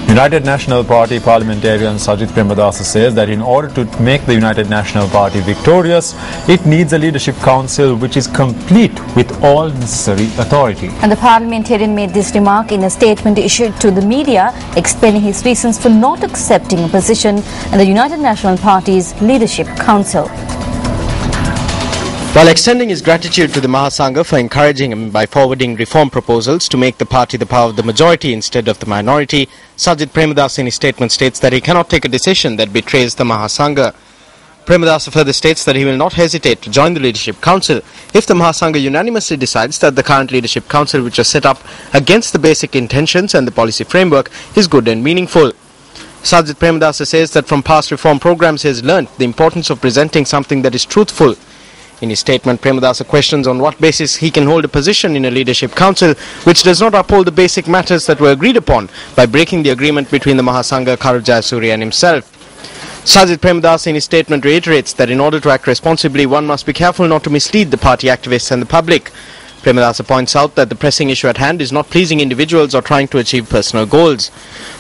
United National Party parliamentarian Sajid Premadasa says that in order to make the United National Party victorious, it needs a leadership council which is complete with all necessary authority. And the parliamentarian made this remark in a statement issued to the media, explaining his reasons for not accepting a position in the United National Party's leadership council. While extending his gratitude to the Mahasangha for encouraging him by forwarding reform proposals to make the party the power of the majority instead of the minority, Sajid Premadasa in his statement states that he cannot take a decision that betrays the Mahasangha. Premadasa further states that he will not hesitate to join the Leadership Council if the Mahasangha unanimously decides that the current Leadership Council, which was set up against the basic intentions and the policy framework, is good and meaningful. Sajid Premadasa says that from past reform programs he has learnt the importance of presenting something that is truthful. In his statement, Premadasa questions on what basis he can hold a position in a leadership council which does not uphold the basic matters that were agreed upon by breaking the agreement between the Mahasangha, Karujaya Surya and himself. Sajid Premadasa in his statement reiterates that in order to act responsibly, one must be careful not to mislead the party activists and the public. Premadasa points out that the pressing issue at hand is not pleasing individuals or trying to achieve personal goals.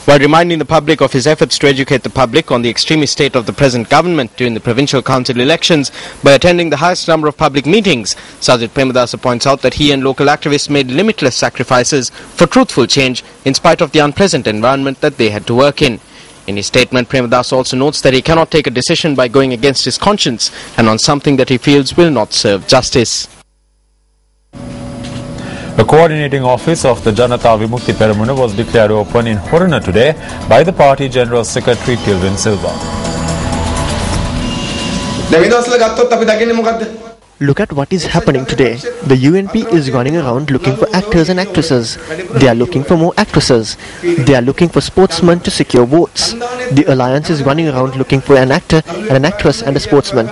While reminding the public of his efforts to educate the public on the extremist state of the present government during the provincial council elections by attending the highest number of public meetings, Sajid Premadasa points out that he and local activists made limitless sacrifices for truthful change in spite of the unpleasant environment that they had to work in. In his statement, Premadasa also notes that he cannot take a decision by going against his conscience and on something that he feels will not serve justice. The coordinating office of the Janata Vimukti Peramuna was declared open in Horana today by the party General Secretary Tilvin Silva. Look at what is happening today. The UNP is running around looking for actors and actresses. They are looking for more actresses. They are looking for sportsmen to secure votes. The alliance is running around looking for an actor and an actress and a sportsman.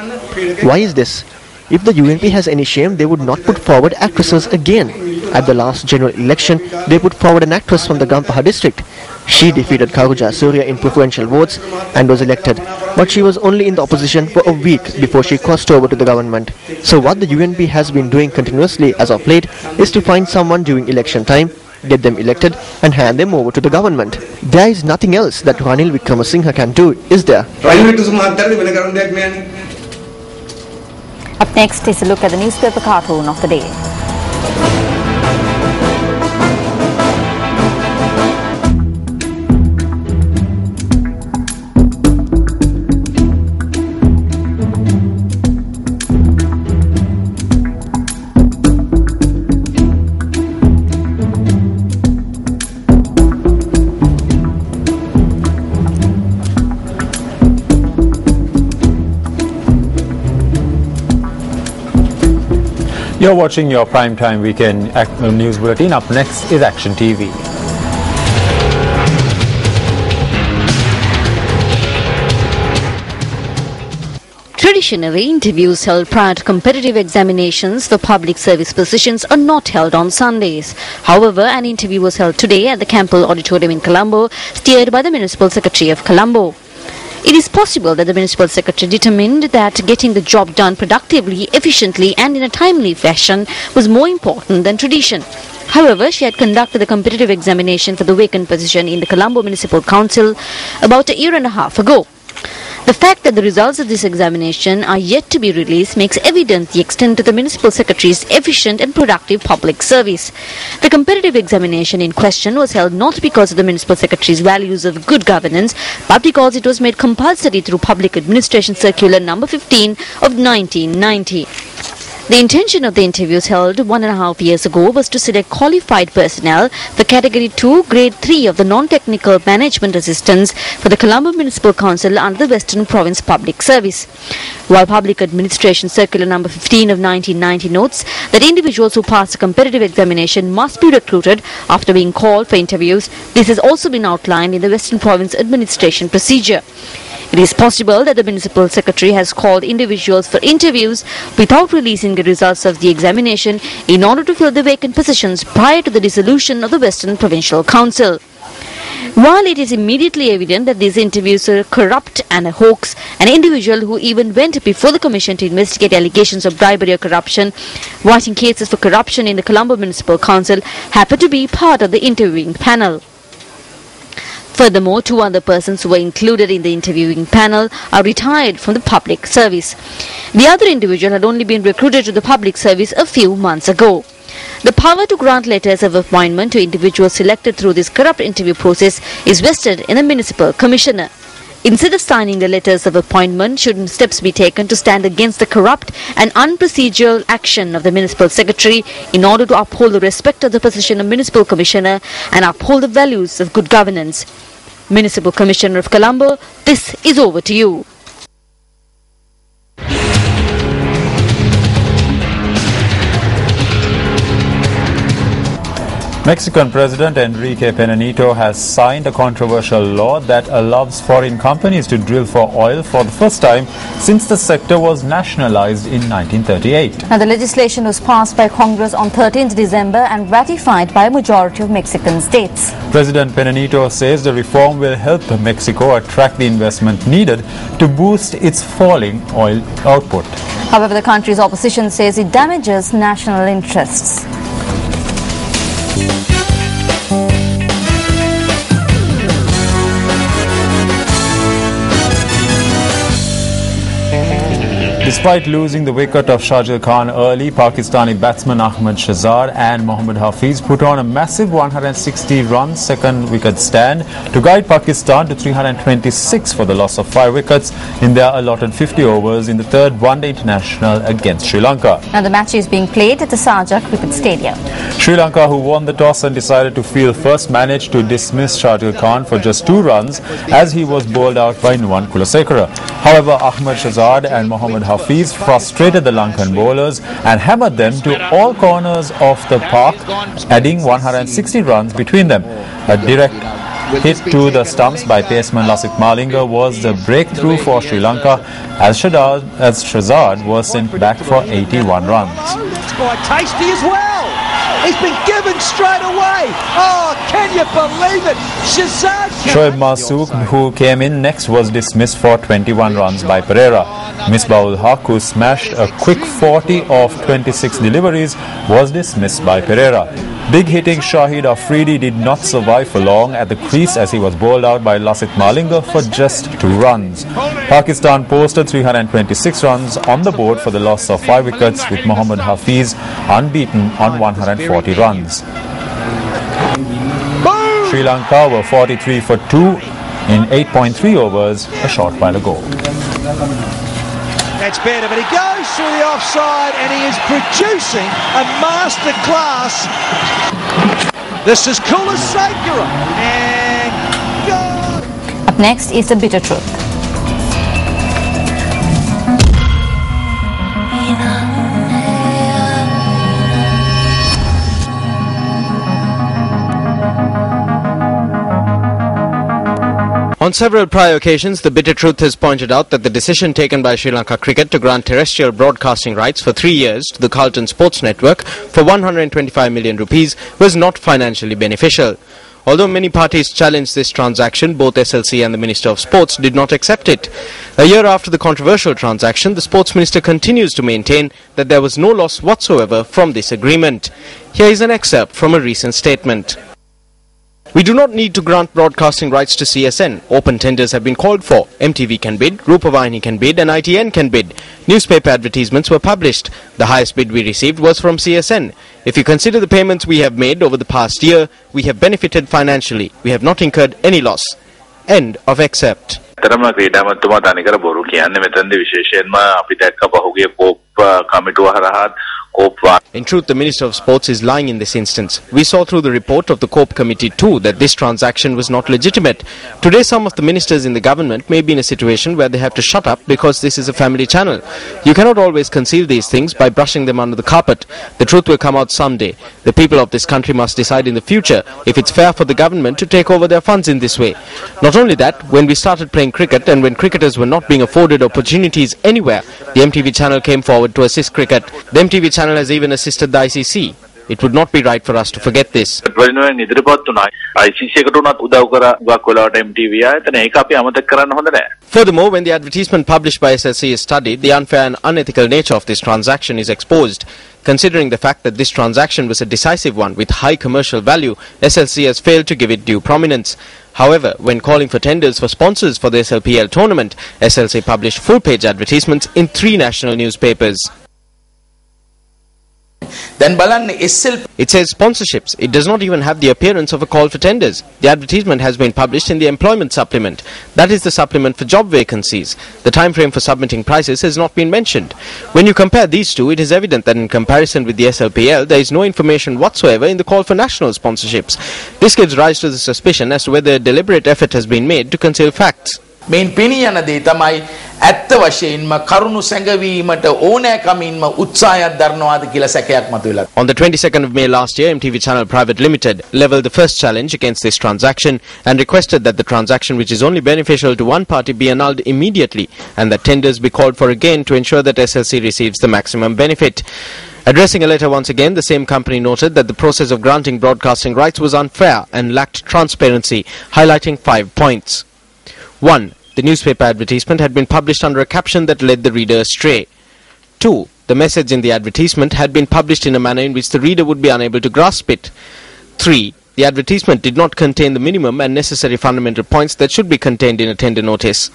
Why is this? If the UNP has any shame, they would not put forward actresses again. At the last general election, they put forward an actress from the Gampaha district. She defeated Karujaya Surya in preferential votes and was elected. But she was only in the opposition for a week before she crossed over to the government. So what the UNP has been doing continuously as of late is to find someone during election time, get them elected and hand them over to the government. There is nothing else that Ranil Wickramasinghe can do, is there? Up next is a look at the newspaper cartoon of the day. You're watching your primetime weekend news bulletin. Up next is Action TV. Traditionally, interviews held prior to competitive examinations for public service positions are not held on Sundays. However, an interview was held today at the Campbell Auditorium in Colombo, steered by the Municipal Secretary of Colombo. It is possible that the Municipal Secretary determined that getting the job done productively, efficiently and in a timely fashion was more important than tradition. However, she had conducted the competitive examination for the vacant position in the Colombo Municipal Council about a year and a half ago. The fact that the results of this examination are yet to be released makes evident the extent of the Municipal Secretary's efficient and productive public service. The competitive examination in question was held not because of the Municipal Secretary's values of good governance, but because it was made compulsory through Public Administration Circular No. 15 of 1990. The intention of the interviews held 1.5 years ago was to select qualified personnel for Category 2, Grade 3 of the Non-Technical Management Assistants for the Colombo Municipal Council under the Western Province Public Service. While Public Administration Circular No. 15 of 1990 notes that individuals who pass a competitive examination must be recruited after being called for interviews, this has also been outlined in the Western Province Administration Procedure. It is possible that the Municipal Secretary has called individuals for interviews without releasing the results of the examination in order to fill the vacant positions prior to the dissolution of the Western Provincial Council. While it is immediately evident that these interviews are corrupt and a hoax, an individual who even went before the Commission to investigate allegations of bribery or corruption, writing cases for corruption in the Colombo Municipal Council, happened to be part of the interviewing panel. Furthermore, 2 other persons who were included in the interviewing panel are retired from the public service. The other individual had only been recruited to the public service a few months ago. The power to grant letters of appointment to individuals selected through this corrupt interview process is vested in a municipal commissioner. Instead of signing the letters of appointment, should steps be taken to stand against the corrupt and unprocedural action of the municipal secretary in order to uphold the respect of the position of municipal commissioner and uphold the values of good governance. Municipal Commissioner of Colombo, this is over to you. Mexican President Enrique Pena Nieto has signed a controversial law that allows foreign companies to drill for oil for the first time since the sector was nationalized in 1938. Now, the legislation was passed by Congress on 13th December and ratified by a majority of Mexican states. President Pena Nieto says the reform will help Mexico attract the investment needed to boost its falling oil output. However, the country's opposition says it damages national interests. Despite losing the wicket of Shahid Khan early, Pakistani batsman Ahmed Shahzad and Mohammad Hafiz put on a massive 160-run second wicket stand to guide Pakistan to 326 for the loss of 5 wickets in their allotted 50 overs in the third one-day international against Sri Lanka. Now, the match is being played at the Sharjah Cricket Stadium. Sri Lanka, who won the toss and decided to field first, managed to dismiss Shahid Khan for just 2 runs as he was bowled out by Nuwan Kulasekara. However, Ahmed Shahzad and Mohammad Hafiz frustrated the Lankan bowlers and hammered them to all corners of the park, adding 160 runs between them. A direct hit to the stumps by paceman Lasith Malinga was the breakthrough for Sri Lanka as Shahzad was sent back for 81 runs. It's quite tasty as well. He's been given straight away. Oh, can you believe it? Shahzad. Shoaib Masook, who came in next, was dismissed for 21 runs by Pereira. Misbah-ul Haq, who smashed a quick 40 of 26 deliveries, was dismissed by Pereira. Big hitting Shahid Afridi did not survive for long at the crease as he was bowled out by Lasith Malinga for just 2 runs. Pakistan posted 326 runs on the board for the loss of 5 wickets, with Mohammad Hafiz unbeaten on 140 runs. Sri Lanka were 43 for 2 in 8.3 overs a short while ago. That's better, but he goes through the offside and he is producing a master class. This is Kulasekara and go. Up next is the bitter truth. On several prior occasions, the bitter truth has pointed out that the decision taken by Sri Lanka Cricket to grant terrestrial broadcasting rights for 3 years to the Carlton Sports Network for 125 million rupees was not financially beneficial. Although many parties challenged this transaction, both SLC and the Minister of Sports did not accept it. A year after the controversial transaction, the Sports Minister continues to maintain that there was no loss whatsoever from this agreement. Here is an excerpt from a recent statement. We do not need to grant broadcasting rights to CSN. Open tenders have been called for. MTV can bid, Rupavahini can bid and ITN can bid. Newspaper advertisements were published. The highest bid we received was from CSN. If you consider the payments we have made over the past year, we have benefited financially. We have not incurred any loss. End of excerpt. In truth, the Minister of Sports is lying in this instance. We saw through the report of the COPE Committee too that this transaction was not legitimate. Today, some of the ministers in the government may be in a situation where they have to shut up because this is a family channel. You cannot always conceal these things by brushing them under the carpet. The truth will come out someday. The people of this country must decide in the future if it's fair for the government to take over their funds in this way. Not only that, when we started playing cricket and when cricketers were not being afforded opportunities anywhere, the MTV channel came forward to assist cricket. The MTV channel has even assisted the ICC. It would not be right for us to forget this. Furthermore, when the advertisement published by SLC is studied, the unfair and unethical nature of this transaction is exposed. Considering the fact that this transaction was a decisive one with high commercial value, SLC has failed to give it due prominence. However, when calling for tenders for sponsors for the SLPL tournament, SLC published full-page advertisements in 3 national newspapers. It says sponsorships. It does not even have the appearance of a call for tenders. The advertisement has been published in the employment supplement. That is the supplement for job vacancies. The time frame for submitting prices has not been mentioned. When you compare these two, it is evident that in comparison with the SLPL, there is no information whatsoever in the call for national sponsorships. This gives rise to the suspicion as to whether a deliberate effort has been made to conceal facts. මේන් පෙනී යන දේ තමයි ඇත්ත වශයෙන්ම කරුණු සැඟවීමට ඕනෑකමින්ම උත්සාහයක් දරනවාද කියලා සැකයක් මතුවලා. On the 22nd of May last year, MTV Channel Private Limited leveled the first challenge against this transaction and requested that the transaction, which is only beneficial to one party, be annulled immediately and that tenders be called for again to ensure that SLC receives the maximum benefit. Addressing a letter once again, the same company noted that the process of granting broadcasting rights was unfair and lacked transparency, highlighting 5 points. 1. The newspaper advertisement had been published under a caption that led the reader astray. 2. The message in the advertisement had been published in a manner in which the reader would be unable to grasp it. 3. The advertisement did not contain the minimum and necessary fundamental points that should be contained in a tender notice.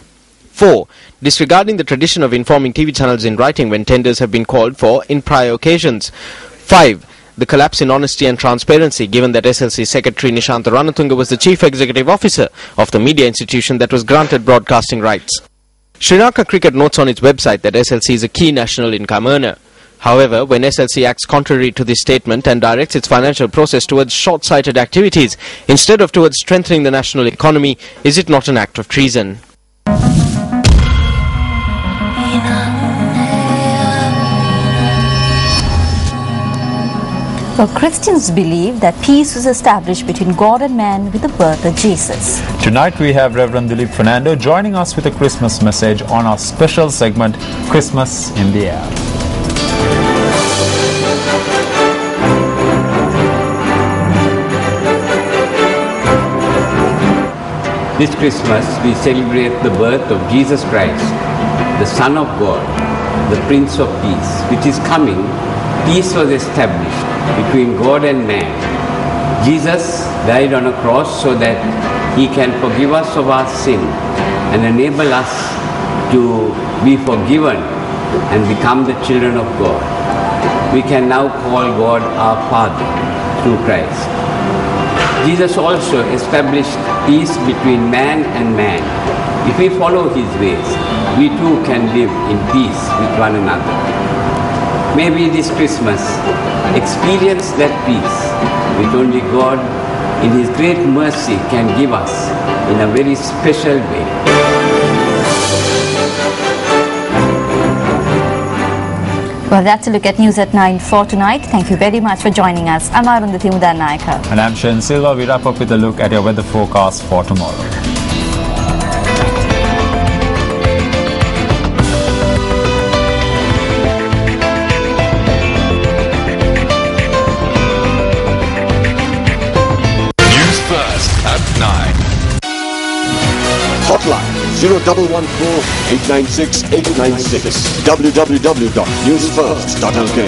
4. Disregarding the tradition of informing TV channels in writing when tenders have been called for in prior occasions. 5. The collapse in honesty and transparency, given that SLC Secretary Nishantha Ranatunga was the Chief Executive Officer of the media institution that was granted broadcasting rights. Sri Lanka Cricket notes on its website that SLC is a key national income earner. However, when SLC acts contrary to this statement and directs its financial process towards short-sighted activities instead of towards strengthening the national economy, is it not an act of treason? Well, Christians believe that peace was established between God and man with the birth of Jesus. Tonight we have Reverend Dilip Fernando joining us with a Christmas message on our special segment, Christmas in the Air. This Christmas we celebrate the birth of Jesus Christ, the Son of God, the Prince of Peace, which is coming. Peace was established between God and man. Jesus died on a cross so that he can forgive us of our sin and enable us to be forgiven and become the children of God. We can now call God our Father through Christ. Jesus also established peace between man and man. If we follow his ways, we too can live in peace with one another. Maybe this Christmas experience that peace which only God in his great mercy can give us in a very special way. Well, that's a look at News at 9 for tonight. Thank you very much for joining us. I'm Arundhati Mudanayaka. And I'm Shen Silva. We wrap up with a look at your weather forecast for tomorrow. Hotline 0114-896-896. www.newsfirst.lk.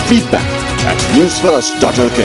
Feedback at newsfirst.lk.